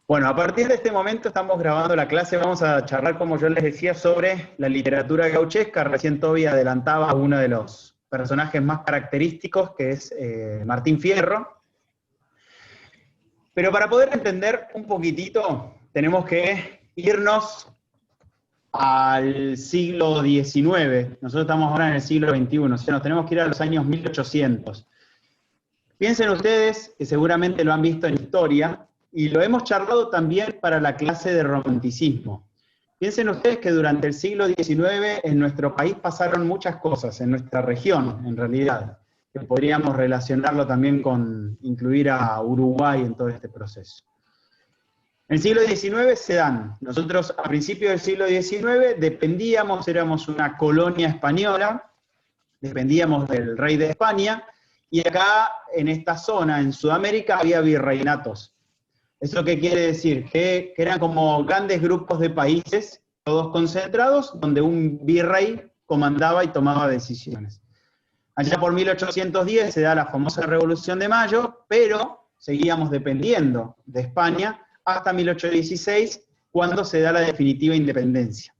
Bueno, a partir de este momento estamos grabando la clase, vamos a charlar, como yo les decía, sobre la literatura gauchesca. Recién Toby adelantaba a uno de los personajes más característicos, que es Martín Fierro. Pero para poder entender un poquitito, tenemos que irnos al siglo XIX. Nosotros estamos ahora en el siglo XXI, o sea, nos tenemos que ir a los años 1800. Piensen ustedes, que seguramente lo han visto en historia, y lo hemos charlado también para la clase de romanticismo. Piensen ustedes que durante el siglo XIX en nuestro país pasaron muchas cosas, en nuestra región, en realidad, que podríamos relacionarlo también con incluir a Uruguay en todo este proceso. En el siglo XIX se dan. Nosotros a principios del siglo XIX dependíamos, éramos una colonia española, dependíamos del rey de España, y acá en esta zona, en Sudamérica, había virreinatos. ¿Eso qué quiere decir? Que eran como grandes grupos de países, todos concentrados, donde un virrey comandaba y tomaba decisiones. Allá por 1810 se da la famosa Revolución de Mayo, pero seguíamos dependiendo de España hasta 1816, cuando se da la definitiva independencia.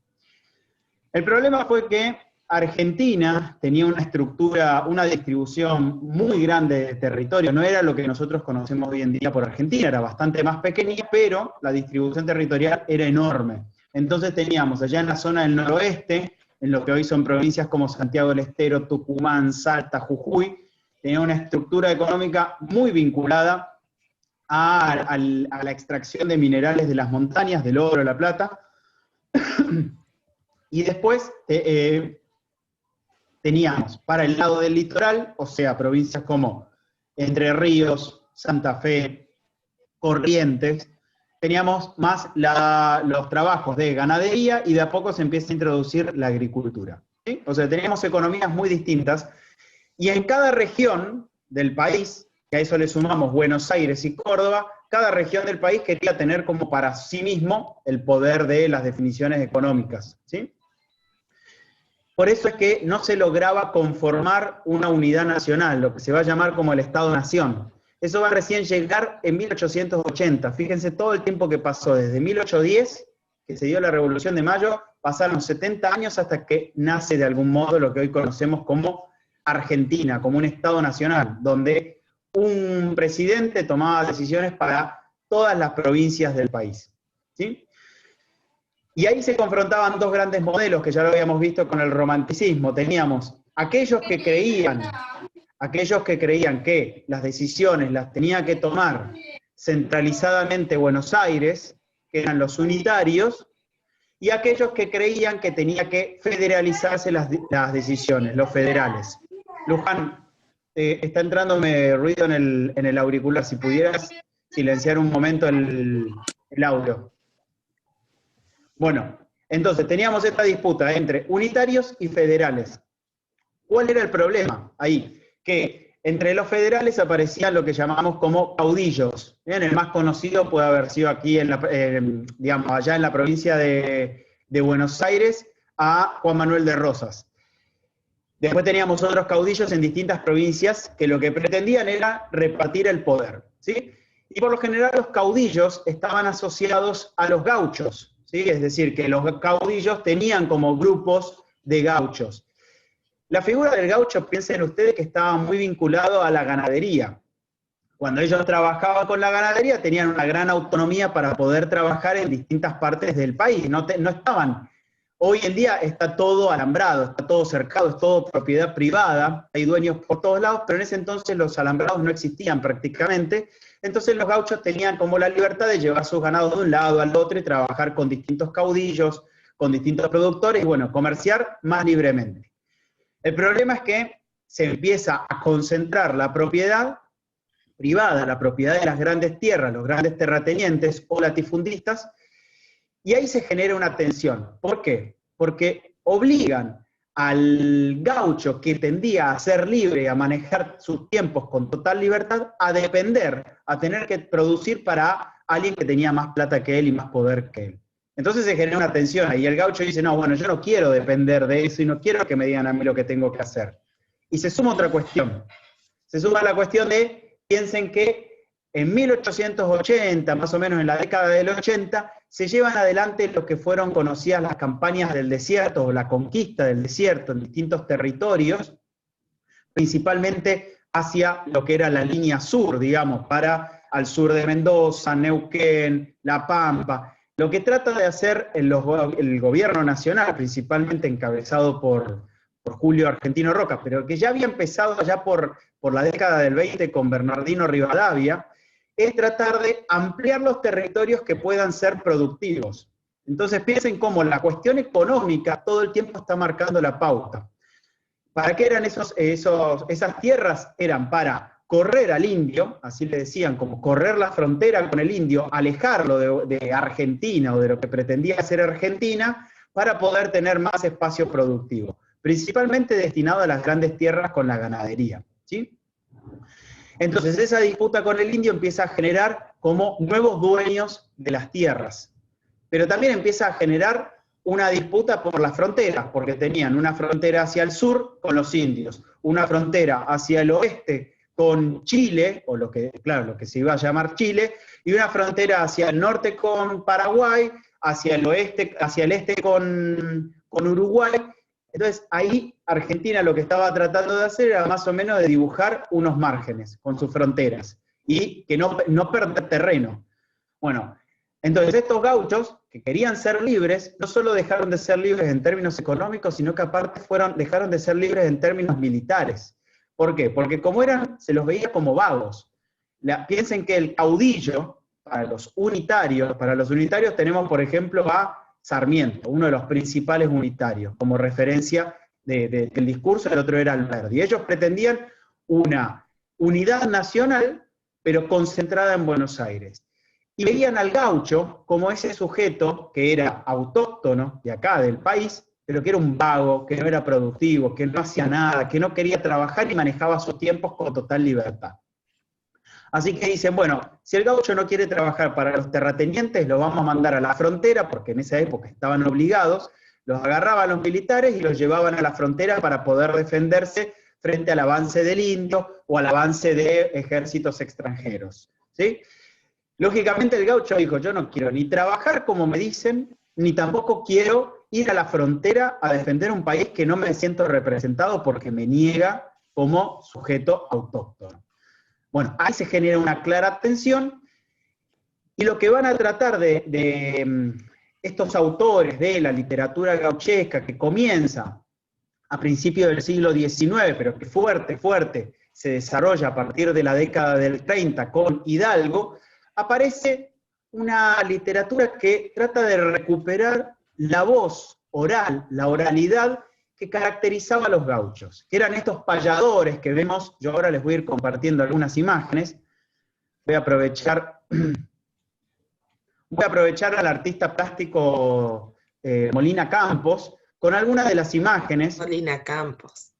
El problema fue que Argentina tenía una estructura, una distribución muy grande de territorio, no era lo que nosotros conocemos hoy en día por Argentina, era bastante más pequeña, pero la distribución territorial era enorme. Entonces teníamos allá en la zona del noroeste, en lo que hoy son provincias como Santiago del Estero, Tucumán, Salta, Jujuy, tenía una estructura económica muy vinculada a la extracción de minerales de las montañas, del oro, la plata, y después teníamos para el lado del litoral, o sea, provincias como Entre Ríos, Santa Fe, Corrientes, teníamos más los trabajos de ganadería y de a poco se empieza a introducir la agricultura, ¿sí? O sea, teníamos economías muy distintas y en cada región del país, que a eso le sumamos Buenos Aires y Córdoba, cada región del país quería tener como para sí mismo el poder de las definiciones económicas, ¿sí? Por eso es que no se lograba conformar una unidad nacional, lo que se va a llamar como el Estado-Nación. Eso va a recién llegar en 1880. Fíjense todo el tiempo que pasó, desde 1810, que se dio la Revolución de Mayo, pasaron 70 años hasta que nace de algún modo lo que hoy conocemos como Argentina, como un Estado nacional, donde un presidente tomaba decisiones para todas las provincias del país, ¿sí? Y ahí se confrontaban dos grandes modelos que ya lo habíamos visto con el romanticismo. Teníamos aquellos que creían que las decisiones las tenía que tomar centralizadamente Buenos Aires, que eran los unitarios, y aquellos que creían que tenía que federalizarse las decisiones, los federales. Luján, está entrándome ruido en el auricular, si pudieras silenciar un momento el audio. Bueno, entonces teníamos esta disputa entre unitarios y federales. ¿Cuál era el problema ahí? Que entre los federales aparecían lo que llamamos como caudillos. Bien, el más conocido puede haber sido aquí, digamos, allá en la provincia de Buenos Aires, a Juan Manuel de Rosas. Después teníamos otros caudillos en distintas provincias que lo que pretendían era repartir el poder, ¿sí? Y por lo general los caudillos estaban asociados a los gauchos, ¿sí? Es decir, que los caudillos tenían como grupos de gauchos. La figura del gaucho, piensen ustedes que estaba muy vinculado a la ganadería. Cuando ellos trabajaban con la ganadería tenían una gran autonomía para poder trabajar en distintas partes del país. No estaban. Hoy en día está todo alambrado, está todo cercado, es todo propiedad privada, hay dueños por todos lados, pero en ese entonces los alambrados no existían prácticamente. Entonces los gauchos tenían como la libertad de llevar sus ganados de un lado al otro y trabajar con distintos caudillos, con distintos productores, y bueno, comerciar más libremente. El problema es que se empieza a concentrar la propiedad privada, la propiedad de las grandes tierras, los grandes terratenientes o latifundistas, y ahí se genera una tensión. ¿Por qué? Porque obligan al gaucho que tendía a ser libre, a manejar sus tiempos con total libertad, a depender, a tener que producir para alguien que tenía más plata que él y más poder que él. Entonces se genera una tensión ahí, y el gaucho dice, no, bueno, yo no quiero depender de eso y no quiero que me digan a mí lo que tengo que hacer. Y se suma otra cuestión. Se suma la cuestión de, piensen que en 1880, más o menos en la década del 80, se llevan adelante lo que fueron conocidas las campañas del desierto o la conquista del desierto en distintos territorios, principalmente hacia lo que era la línea sur, digamos, para al sur de Mendoza, Neuquén, La Pampa. Lo que trata de hacer el gobierno nacional, principalmente encabezado por Julio Argentino Roca, pero que ya había empezado ya por la década del 20 con Bernardino Rivadavia, es tratar de ampliar los territorios que puedan ser productivos. Entonces piensen cómo la cuestión económica todo el tiempo está marcando la pauta. ¿Para qué eran esas tierras? Eran para correr al indio, así le decían, como correr la frontera con el indio, alejarlo de Argentina o de lo que pretendía ser Argentina, para poder tener más espacio productivo, principalmente destinado a las grandes tierras con la ganadería, ¿sí? Entonces esa disputa con el indio empieza a generar como nuevos dueños de las tierras, pero también empieza a generar una disputa por las fronteras, porque tenían una frontera hacia el sur con los indios, una frontera hacia el oeste con Chile, o lo que se iba a llamar Chile, y una frontera hacia el norte con Paraguay, hacia el este con Uruguay. Entonces ahí Argentina lo que estaba tratando de hacer era más o menos de dibujar unos márgenes con sus fronteras, y que no perder terreno. Bueno, entonces estos gauchos que querían ser libres, no solo dejaron de ser libres en términos económicos, sino que aparte dejaron de ser libres en términos militares. ¿Por qué? Porque como se los veía como vagos. Piensen que el caudillo, para los unitarios tenemos, por ejemplo, a Sarmiento, uno de los principales unitarios, como referencia del discurso, el otro era Alberdi. Ellos pretendían una unidad nacional, pero concentrada en Buenos Aires. Y veían al gaucho como ese sujeto que era autóctono de acá, del país, pero que era un vago, que no era productivo, que no hacía nada, que no quería trabajar y manejaba sus tiempos con total libertad. Así que dicen, bueno, si el gaucho no quiere trabajar para los terratenientes, lo vamos a mandar a la frontera, porque en esa época estaban obligados, los agarraban los militares y los llevaban a la frontera para poder defenderse frente al avance del indio o al avance de ejércitos extranjeros, ¿sí? Lógicamente el gaucho dijo, yo no quiero ni trabajar como me dicen, ni tampoco quiero ir a la frontera a defender un país que no me siento representado porque me niega como sujeto autóctono. Bueno, ahí se genera una clara tensión, y lo que van a tratar de estos autores de la literatura gauchesca que comienza a principios del siglo XIX, pero que fuerte, se desarrolla a partir de la década del 30 con Hidalgo, aparece una literatura que trata de recuperar la voz oral, la oralidad que caracterizaba a los gauchos, que eran estos payadores que vemos. Yo ahora les voy a ir compartiendo algunas imágenes. Voy a aprovechar al artista plástico Molina Campos, con algunas de las imágenes Molina Campos,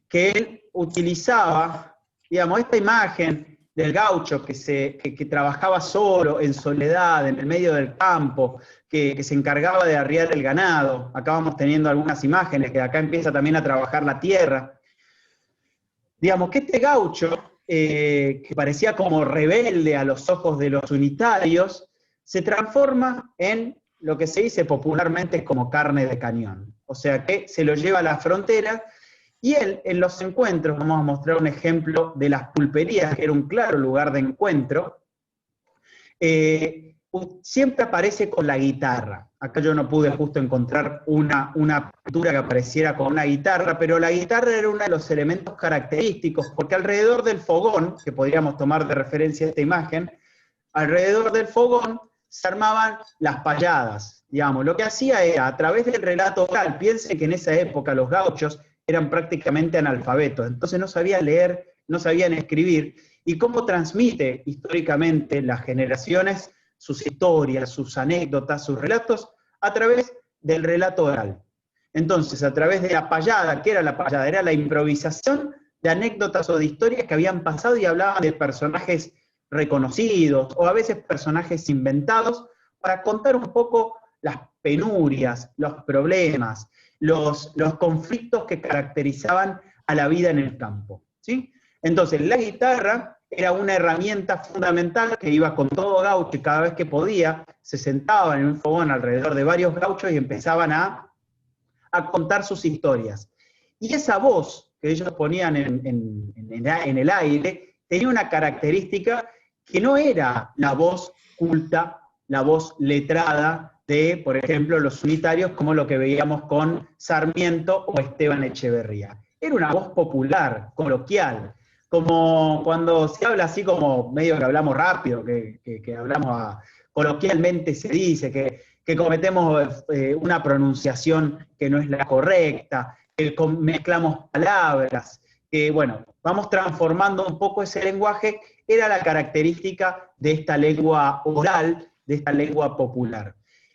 que él utilizaba, digamos, esta imagen del gaucho que trabajaba solo, en soledad, en el medio del campo, que se encargaba de arriar el ganado. Acá vamos teniendo algunas imágenes, que acá empieza también a trabajar la tierra. Digamos que este gaucho, que parecía como rebelde a los ojos de los unitarios, se transforma en lo que se dice popularmente como carne de cañón. O sea que se lo lleva a la frontera, y él, en los encuentros, vamos a mostrar un ejemplo de las pulperías, que era un claro lugar de encuentro, siempre aparece con la guitarra. Acá yo no pude justo encontrar una pintura que apareciera con una guitarra, pero la guitarra era uno de los elementos característicos, porque alrededor del fogón, que podríamos tomar de referencia esta imagen, alrededor del fogón se armaban las payadas, digamos. Lo que hacía era, a través del relato oral, piensen que en esa época los gauchos eran prácticamente analfabetos, entonces no sabían leer, no sabían escribir, y cómo transmite históricamente las generaciones sus historias, sus anécdotas, sus relatos, a través del relato oral. Entonces, a través de la payada, ¿qué era la payada? Era la improvisación de anécdotas o de historias que habían pasado y hablaban de personajes reconocidos, o a veces personajes inventados, para contar un poco las penurias, los problemas, los conflictos que caracterizaban a la vida en el campo, ¿sí? Entonces, la guitarra era una herramienta fundamental que iba con todo gaucho y cada vez que podía se sentaban en un fogón alrededor de varios gauchos y empezaban a contar sus historias. Y esa voz que ellos ponían en el aire tenía una característica que no era la voz culta, la voz letrada de, por ejemplo, los unitarios, como lo que veíamos con Sarmiento o Esteban Echeverría. Era una voz popular, coloquial, como cuando se habla así como medio que hablamos rápido, que hablamos coloquialmente se dice, que cometemos una pronunciación que no es la correcta, que mezclamos palabras, que bueno, vamos transformando un poco ese lenguaje, era la característica de esta lengua oral, de esta lengua popular.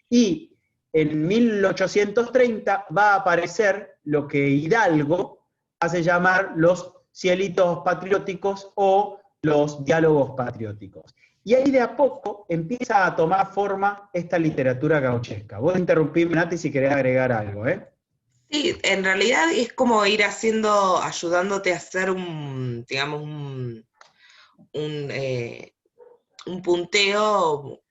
Y en 1830 va a aparecer lo que Hidalgo hace llamar los cielitos patrióticos o los diálogos patrióticos. Y ahí de a poco empieza a tomar forma esta literatura gauchesca. Vos interrumpime, Nati, si querés agregar algo, ¿eh? Sí, en realidad es como ir haciendo, ayudándote a hacer digamos, un, eh, un punteo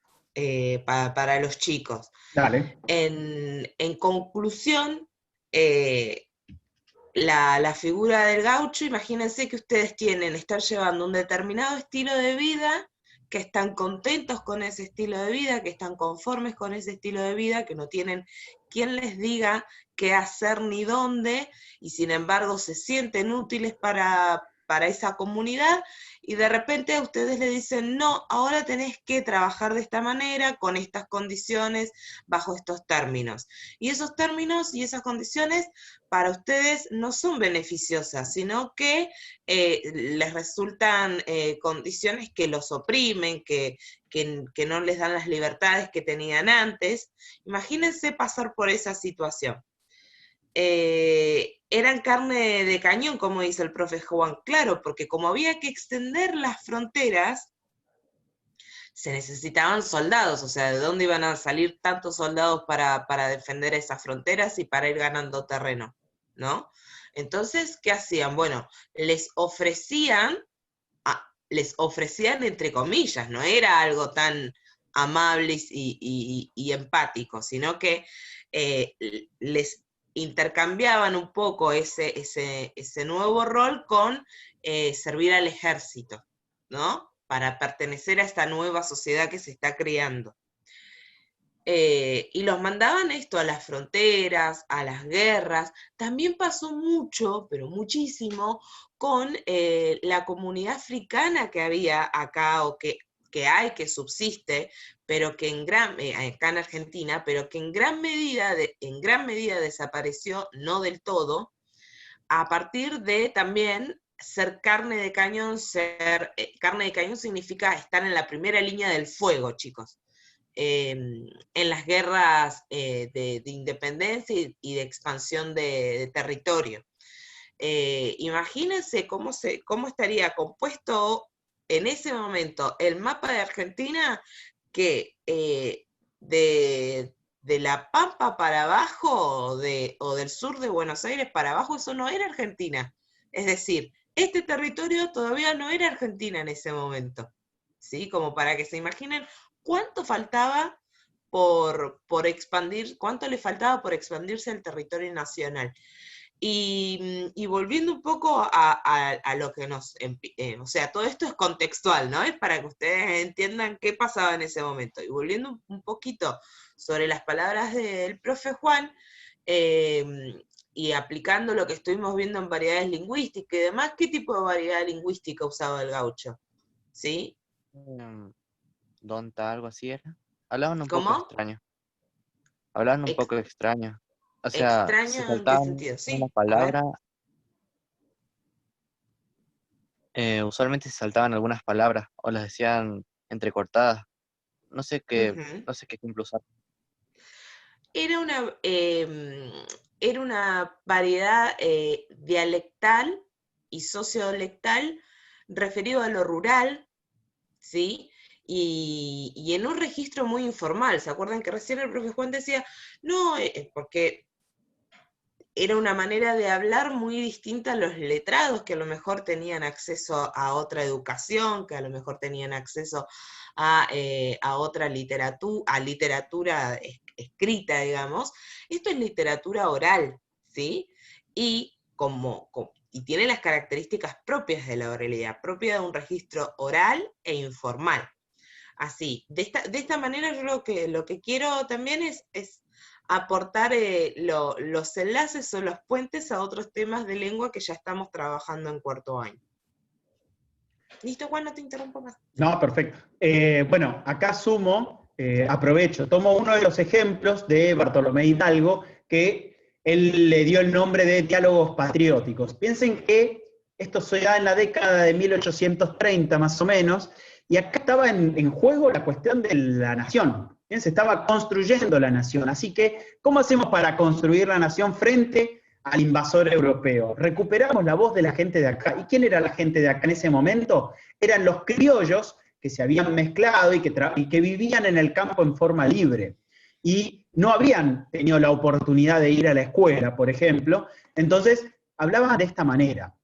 para los chicos. Dale. En conclusión, la figura del gaucho, imagínense que ustedes están llevando un determinado estilo de vida, que están contentos con ese estilo de vida, que están conformes con ese estilo de vida, que no tienen quien les diga qué hacer ni dónde, y sin embargo se sienten útiles para esa comunidad, y de repente a ustedes le dicen, no, ahora tenés que trabajar de esta manera, con estas condiciones, bajo estos términos. Y esos términos y esas condiciones para ustedes no son beneficiosas, sino que les resultan condiciones que los oprimen, que no les dan las libertades que tenían antes. Imagínense pasar por esa situación. Eran carne de cañón, como dice el profe Juan, claro, porque como había que extender las fronteras, se necesitaban soldados, o sea, ¿de dónde iban a salir tantos soldados para defender esas fronteras y para ir ganando terreno? ¿No? Entonces, ¿qué hacían? Bueno, les ofrecían entre comillas, no era algo tan amable y empático, sino que les intercambiaban un poco ese nuevo rol con servir al ejército, ¿no? Para pertenecer a esta nueva sociedad que se está creando. Y los mandaban esto a las fronteras, a las guerras. También pasó mucho, pero muchísimo, con la comunidad africana que había acá o que hay, que subsiste, pero que acá en Argentina, pero que en gran medida desapareció, no del todo, a partir de también ser carne de cañón. Carne de cañón significa estar en la primera línea del fuego, chicos. En las guerras de independencia y de expansión de territorio. Imagínense cómo estaría compuesto en ese momento el mapa de Argentina, que de La Pampa para abajo o del sur de Buenos Aires para abajo, eso no era Argentina. Es decir, este territorio todavía no era Argentina en ese momento. ¿Sí? Como para que se imaginen cuánto faltaba por expandir, cuánto le faltaba por expandirse el territorio nacional. Y volviendo un poco a lo que o sea, todo esto es contextual, ¿no? Es para que ustedes entiendan qué pasaba en ese momento. Y volviendo un poquito sobre las palabras del profe Juan, y aplicando lo que estuvimos viendo en variedades lingüísticas y demás, ¿qué tipo de variedad lingüística usaba el gaucho? ¿Sí? Donta, algo así era. Hablaban un poco ¿Cómo? extraño. Hablaban un Ex- poco extraño. O sea, se ¿Extraño en qué saltaban sentido? una Sí, a ver. palabra. Usualmente se saltaban algunas palabras o las decían entrecortadas. No sé qué, Ujú. no sé qué ejemplo usar. Era era una variedad dialectal y sociodialectal referido a lo rural, ¿sí? Y en un registro muy informal. ¿Se acuerdan que recién el profe Juan decía, no, porque era una manera de hablar muy distinta a los letrados, que a lo mejor tenían acceso a otra educación, que a lo mejor tenían acceso a otra literatura escrita, digamos. Esto es literatura oral, ¿sí? Y tiene las características propias de la oralidad, propia de un registro oral e informal. Así, de esta manera yo lo que quiero también es aportar los enlaces o los puentes a otros temas de lengua que ya estamos trabajando en cuarto año. ¿Listo, Juan? No te interrumpo más. No, perfecto. Bueno, acá aprovecho, tomo uno de los ejemplos de Bartolomé Hidalgo, que él le dio el nombre de Diálogos Patrióticos. Piensen que esto se da en la década de 1830 más o menos, y acá estaba en juego la cuestión de la nación. Bien, se estaba construyendo la nación. Así que, ¿cómo hacemos para construir la nación frente al invasor europeo? Recuperamos la voz de la gente de acá. ¿Y quién era la gente de acá en ese momento? Eran los criollos que se habían mezclado y que vivían en el campo en forma libre. Y no habían tenido la oportunidad de ir a la escuela, por ejemplo. Entonces, hablaban de esta manera.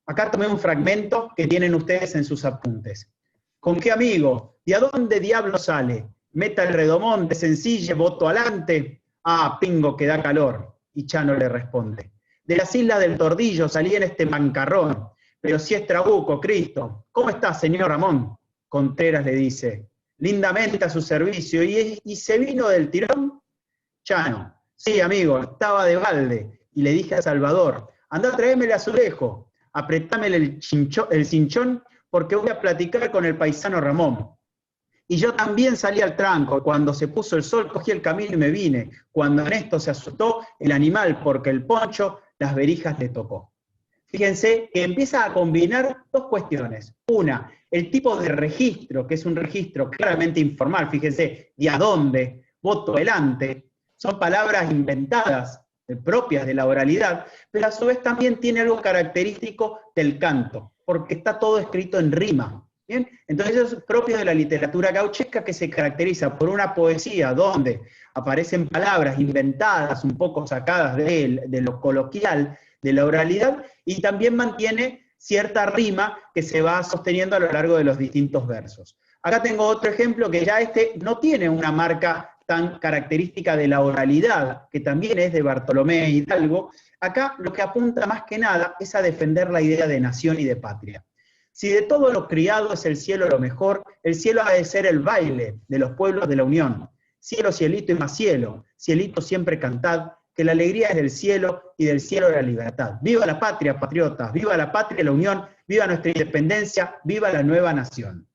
Acá tomé un fragmento que tienen ustedes en sus apuntes. ¿Con qué amigo? ¿Y a dónde diablo sale? Meta el redomón, de sencille, voto alante. Ah, pingo que da calor. Y Chano le responde. De las islas del Tordillo salí en este mancarrón. Pero si es trabuco, Cristo. ¿Cómo está, señor Ramón? Contreras le dice. Lindamente a su servicio. ¿Y se vino del tirón? Chano. Sí, amigo, estaba de balde. Y le dije a Salvador, andá a traérmele azulejo. Apretámele el cinchón porque voy a platicar con el paisano Ramón. Y yo también salí al tranco, cuando se puso el sol cogí el camino y me vine, cuando en esto se asustó el animal porque el poncho las verijas le tocó. Fíjense que empieza a combinar dos cuestiones. Una, el tipo de registro, que es un registro claramente informal, fíjense, de a dónde, voto delante, son palabras inventadas, propias de la oralidad, pero a su vez también tiene algo característico del canto, porque está todo escrito en rima. ¿Bien? Entonces eso es propio de la literatura gauchesca, que se caracteriza por una poesía donde aparecen palabras inventadas, un poco sacadas de lo coloquial, de la oralidad, y también mantiene cierta rima que se va sosteniendo a lo largo de los distintos versos. Acá tengo otro ejemplo que ya no tiene una marca tan característica de la oralidad, que también es de Bartolomé Hidalgo. Acá lo que apunta más que nada es a defender la idea de nación y de patria. Si de todo lo criado es el cielo lo mejor, el cielo ha de ser el baile de los pueblos de la unión. Cielo, cielito y más cielo, cielito siempre cantad, que la alegría es del cielo y del cielo la libertad. ¡Viva la patria, patriotas! ¡Viva la patria, la unión! ¡Viva nuestra independencia! ¡Viva la nueva nación!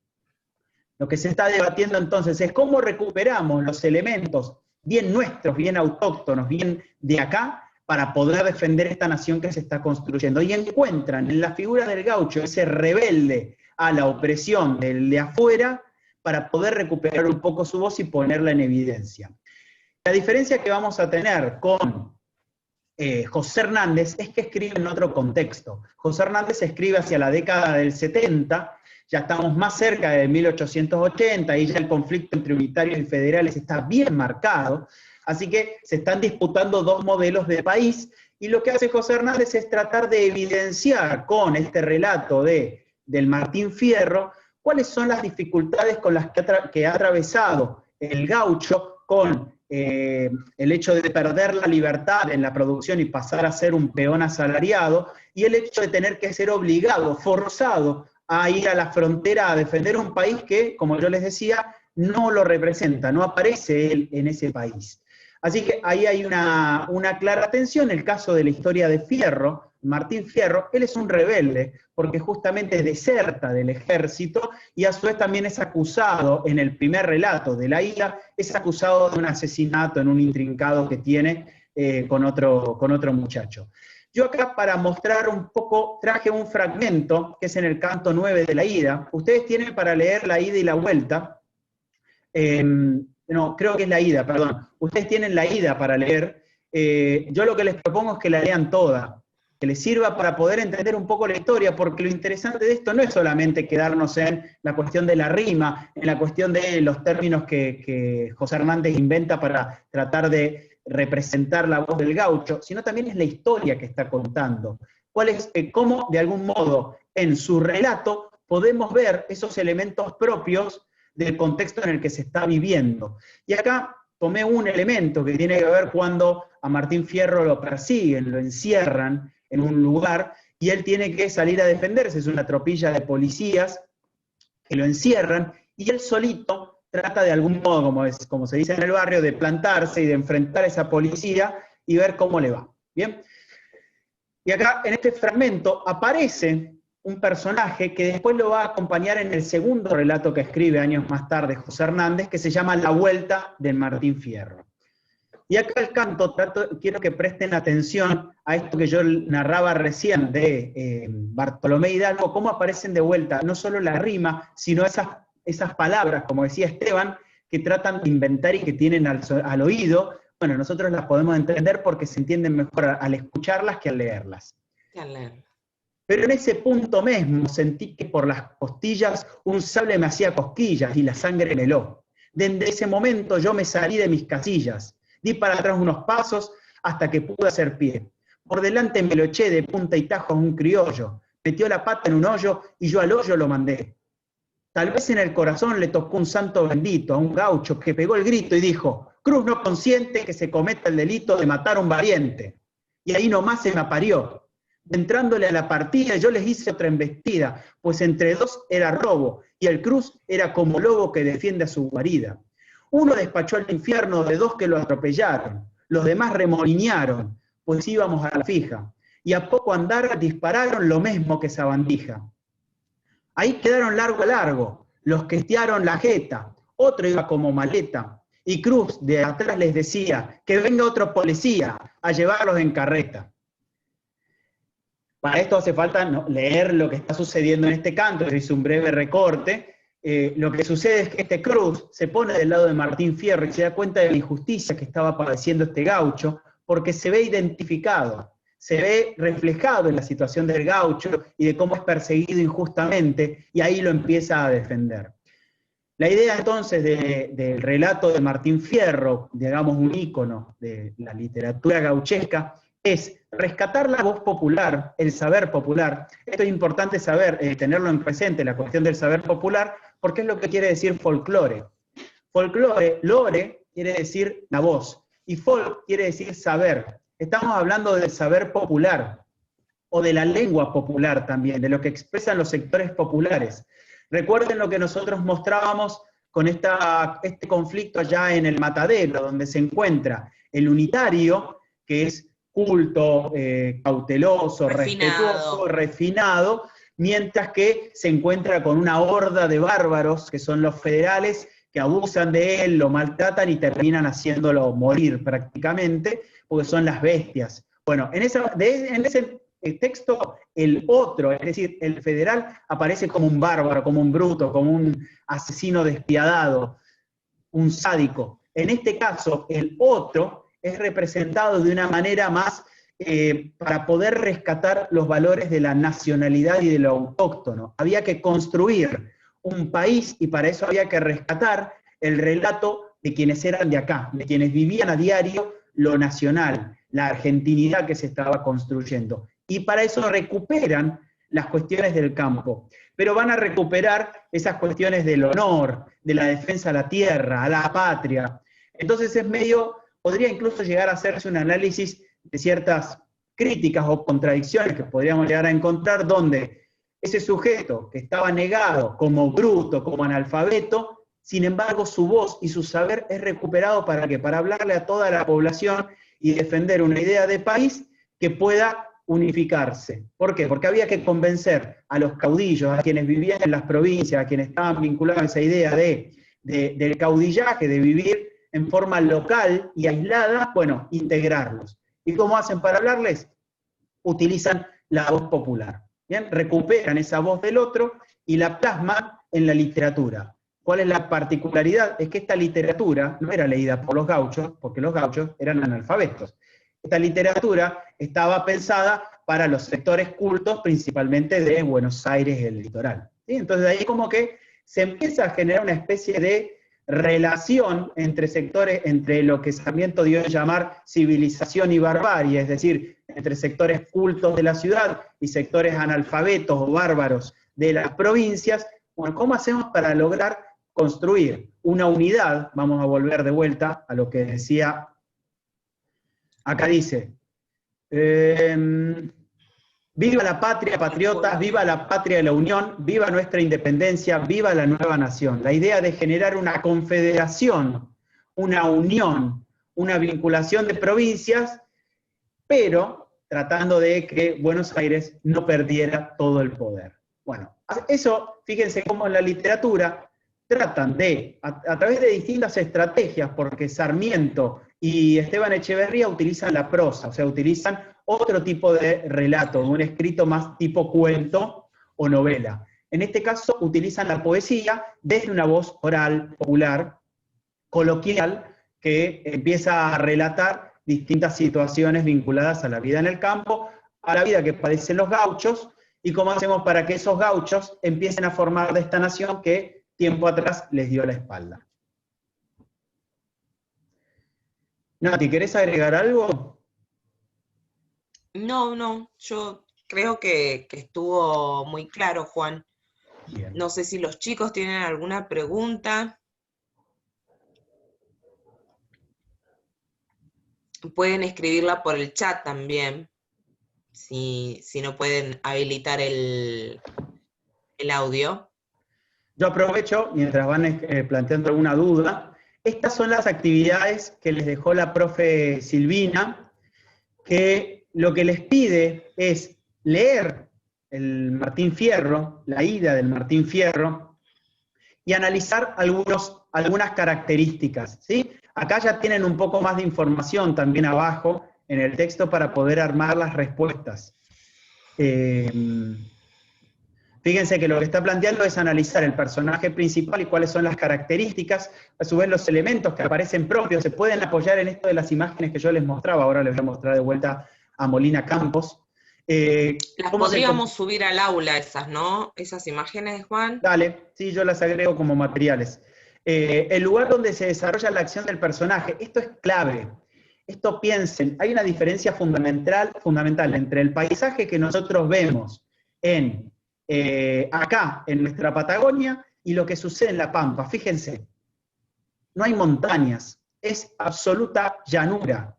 Lo que se está debatiendo entonces es cómo recuperamos los elementos bien nuestros, bien autóctonos, bien de acá, para poder defender esta nación que se está construyendo. Y encuentran en la figura del gaucho ese rebelde a la opresión del de afuera para poder recuperar un poco su voz y ponerla en evidencia. La diferencia que vamos a tener con José Hernández es que escribe en otro contexto. José Hernández escribe hacia la década del 70, ya estamos más cerca de 1880, y ya el conflicto entre unitarios y federales está bien marcado. Así que se están disputando dos modelos de país, y lo que hace José Hernández es tratar de evidenciar con este relato del Martín Fierro cuáles son las dificultades con las que ha atravesado el gaucho con el hecho de perder la libertad en la producción y pasar a ser un peón asalariado, y el hecho de tener que ser obligado, forzado, a ir a la frontera a defender un país que, como yo les decía, no lo representa, no aparece él en ese país. Así que ahí hay una clara tensión. El caso de la historia de Fierro, Martín Fierro, él es un rebelde, porque justamente deserta del ejército, y a su vez también es acusado, en el primer relato de la ira, es acusado de un asesinato en un intrincado que tiene con otro muchacho. Yo acá, para mostrar un poco, traje un fragmento, que es en el canto 9 de la ida. Ustedes tienen para leer la ida y la vuelta. No, creo que es la ida, perdón. Ustedes tienen la ida para leer. Yo lo que les propongo es que la lean toda, que les sirva para poder entender un poco la historia, porque lo interesante de esto no es solamente quedarnos en la cuestión de la rima, en la cuestión de los términos que José Hernández inventa para tratar de representar la voz del gaucho, sino también es la historia que está contando. Cuál es, cómo, de algún modo, en su relato podemos ver esos elementos propios del contexto en el que se está viviendo. Y acá tomé un elemento que tiene que ver cuando a Martín Fierro lo persiguen, lo encierran en un lugar, y él tiene que salir a defenderse, es una tropilla de policías que lo encierran, y él solito trata de algún modo, como se dice en el barrio, de plantarse y de enfrentar a esa policía y ver cómo le va. ¿Bien? Y acá, en este fragmento, aparece un personaje que después lo va a acompañar en el segundo relato que escribe años más tarde José Hernández, que se llama La Vuelta de Martín Fierro. Y acá el canto, quiero que presten atención a esto que yo narraba recién de Bartolomé Hidalgo, cómo aparecen de vuelta, no solo la rima, sino esas palabras, como decía Esteban, que tratan de inventar y que tienen al oído. Bueno, nosotros las podemos entender porque se entienden mejor al escucharlas que al leerlas. Pero en ese punto mismo sentí que por las costillas un sable me hacía cosquillas y la sangre me heló. Desde ese momento yo me salí de mis casillas, di para atrás unos pasos hasta que pude hacer pie. Por delante me lo eché de punta y tajo a un criollo, metió la pata en un hoyo y yo al hoyo lo mandé. Tal vez en el corazón le tocó un santo bendito a un gaucho que pegó el grito y dijo: Cruz no consiente que se cometa el delito de matar a un valiente. Y ahí nomás se me aparió. Entrándole a la partida yo les hice otra embestida, pues entre dos era robo, y el Cruz era como lobo que defiende a su guarida. Uno despachó al infierno de dos que lo atropellaron, los demás remolinearon, pues íbamos a la fija, y a poco andar dispararon lo mismo que sabandija. Ahí quedaron largo a largo, los que estiaron la jeta, otro iba como maleta, y Cruz de atrás les decía que venga otro policía a llevarlos en carreta. Para esto hace falta leer lo que está sucediendo en este canto, que hice un breve recorte. Lo que sucede es que este Cruz se pone del lado de Martín Fierro y se da cuenta de la injusticia que estaba padeciendo este gaucho, porque se ve identificado, se ve reflejado en la situación del gaucho y de cómo es perseguido injustamente, y ahí lo empieza a defender. La idea entonces del relato de Martín Fierro, digamos un ícono de la literatura gauchesca, es rescatar la voz popular, el saber popular. Esto es importante saber, tenerlo en presente, la cuestión del saber popular, porque es lo que quiere decir folclore. Folclore, lore, quiere decir la voz, y folk quiere decir saber. Estamos hablando del saber popular, o de la lengua popular también, de lo que expresan los sectores populares. Recuerden lo que nosotros mostrábamos con este conflicto allá en el Matadero, donde se encuentra el unitario, que es culto, cauteloso, respetuoso, refinado, mientras que se encuentra con una horda de bárbaros, que son los federales, que abusan de él, lo maltratan y terminan haciéndolo morir prácticamente, porque son las bestias. Bueno, en ese texto, el otro, es decir, el federal, aparece como un bárbaro, como un bruto, como un asesino despiadado, un sádico. En este caso, el otro es representado de una manera más para poder rescatar los valores de la nacionalidad y de lo autóctono. Había que construir un país y para eso había que rescatar el relato de quienes eran de acá, de quienes vivían a diario lo nacional, la argentinidad que se estaba construyendo. Y para eso recuperan las cuestiones del campo, pero van a recuperar esas cuestiones del honor, de la defensa a la tierra, a la patria. Entonces es medio, podría incluso llegar a hacerse un análisis de ciertas críticas o contradicciones que podríamos llegar a encontrar, donde ese sujeto que estaba negado como bruto, como analfabeto, sin embargo su voz y su saber es recuperado para ¿qué? Para hablarle a toda la población y defender una idea de país que pueda unificarse. ¿Por qué? Porque había que convencer a los caudillos, a quienes vivían en las provincias, a quienes estaban vinculados a esa idea del caudillaje, de vivir en forma local y aislada, bueno, integrarlos. ¿Y cómo hacen para hablarles? Utilizan la voz popular. ¿Bien? Recuperan esa voz del otro y la plasman en la literatura. ¿Cuál es la particularidad? Es que esta literatura no era leída por los gauchos, porque los gauchos eran analfabetos. Esta literatura estaba pensada para los sectores cultos, principalmente de Buenos Aires y el litoral. ¿Sí? Entonces de ahí como que se empieza a generar una especie de relación entre sectores, entre lo que Sarmiento dio a llamar civilización y barbarie, es decir, entre sectores cultos de la ciudad y sectores analfabetos o bárbaros de las provincias. Bueno, ¿cómo hacemos para lograr construir una unidad? Vamos a volver de vuelta a lo que decía, acá dice, viva la patria, patriotas, viva la patria de la unión, viva nuestra independencia, viva la nueva nación. La idea de generar una confederación, una unión, una vinculación de provincias, pero tratando de que Buenos Aires no perdiera todo el poder. Bueno, eso, fíjense cómo en la literatura tratan de, a través de distintas estrategias, porque Sarmiento y Esteban Echeverría utilizan la prosa, o sea, utilizan otro tipo de relato, un escrito más tipo cuento o novela. En este caso utilizan la poesía desde una voz oral, popular, coloquial, que empieza a relatar distintas situaciones vinculadas a la vida en el campo, a la vida que padecen los gauchos, y cómo hacemos para que esos gauchos empiecen a formar de esta nación que tiempo atrás les dio la espalda. Nati, ¿querés agregar algo? No, yo creo que estuvo muy claro, Juan. Bien. No sé si los chicos tienen alguna pregunta. Pueden escribirla por el chat también, si no pueden habilitar el audio. Yo aprovecho, mientras van planteando alguna duda, estas son las actividades que les dejó la profe Silvina, que lo que les pide es leer el Martín Fierro, la ida del Martín Fierro, y analizar algunas características, ¿sí? Acá ya tienen un poco más de información también abajo en el texto para poder armar las respuestas. Fíjense que lo que está planteando es analizar el personaje principal y cuáles son las características, a su vez los elementos que aparecen propios, se pueden apoyar en esto de las imágenes que yo les mostraba, ahora les voy a mostrar de vuelta a Molina Campos. Las podríamos subir al aula esas, ¿no? Esas imágenes, Juan. Dale, sí, yo las agrego como materiales. El lugar donde se desarrolla la acción del personaje, esto es clave. Esto piensen, hay una diferencia fundamental entre el paisaje que nosotros vemos acá, en nuestra Patagonia, y lo que sucede en La Pampa. Fíjense, no hay montañas, es absoluta llanura.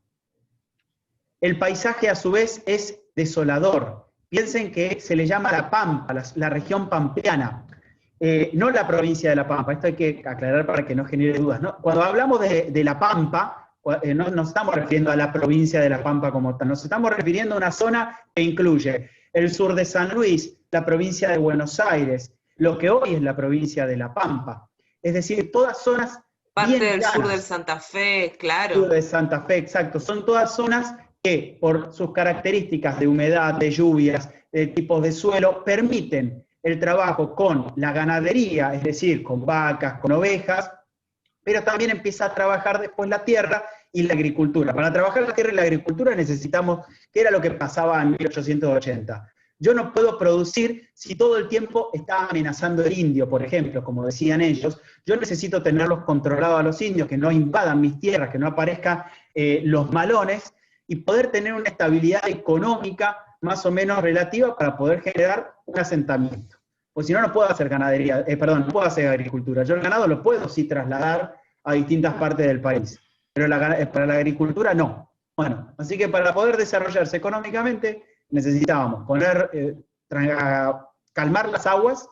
El paisaje, a su vez, es desolador. Piensen que se le llama La Pampa, la región pampeana, no la provincia de La Pampa. Esto hay que aclarar para que no genere dudas, ¿no? Cuando hablamos de La Pampa, no nos estamos refiriendo a la provincia de La Pampa como tal, nos estamos refiriendo a una zona que incluye el sur de San Luis, la provincia de Buenos Aires, lo que hoy es la provincia de La Pampa. Es decir, todas zonas parte bien del llanas. sur del Santa Fe, claro. Sur de Santa Fe, exacto. Son todas zonas que, por sus características de humedad, de lluvias, de tipos de suelo, permiten el trabajo con la ganadería, es decir, con vacas, con ovejas, pero también empieza a trabajar después la tierra y la agricultura. Para trabajar la tierra y la agricultura necesitamos, ¿qué era lo que pasaba en 1880? Yo no puedo producir si todo el tiempo está amenazando el indio, por ejemplo, como decían ellos. Yo necesito tenerlos controlados a los indios, que no invadan mis tierras, que no aparezcan los malones, y poder tener una estabilidad económica más o menos relativa para poder generar un asentamiento. Pues si no, no puedo hacer ganadería, no puedo hacer agricultura. Yo el ganado lo puedo sí trasladar a distintas partes del país, pero para la agricultura no. Bueno, así que para poder desarrollarse económicamente necesitábamos calmar las aguas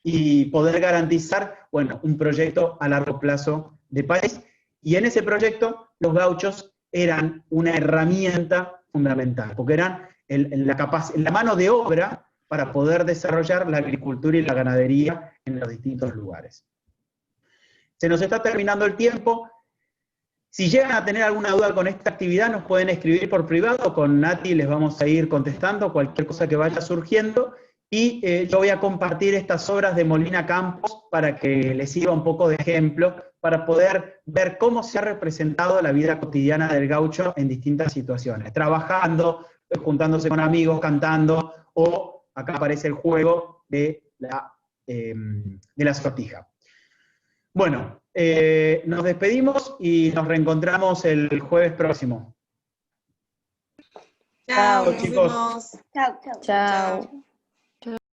y poder garantizar, bueno, un proyecto a largo plazo de país. Y en ese proyecto los gauchos eran una herramienta fundamental, porque eran la mano de obra para poder desarrollar la agricultura y la ganadería en los distintos lugares. Se nos está terminando el tiempo. Si llegan a tener alguna duda con esta actividad, nos pueden escribir por privado, con Nati les vamos a ir contestando cualquier cosa que vaya surgiendo, y yo voy a compartir estas obras de Molina Campos para que les sirva un poco de ejemplo, para poder ver cómo se ha representado la vida cotidiana del gaucho en distintas situaciones, trabajando, juntándose con amigos, cantando, o acá aparece el juego de la sortija. Bueno, Nos despedimos y nos reencontramos el jueves próximo. Chao, Chao, nos chicos. vemos. Chau, chau. Chao. Chao.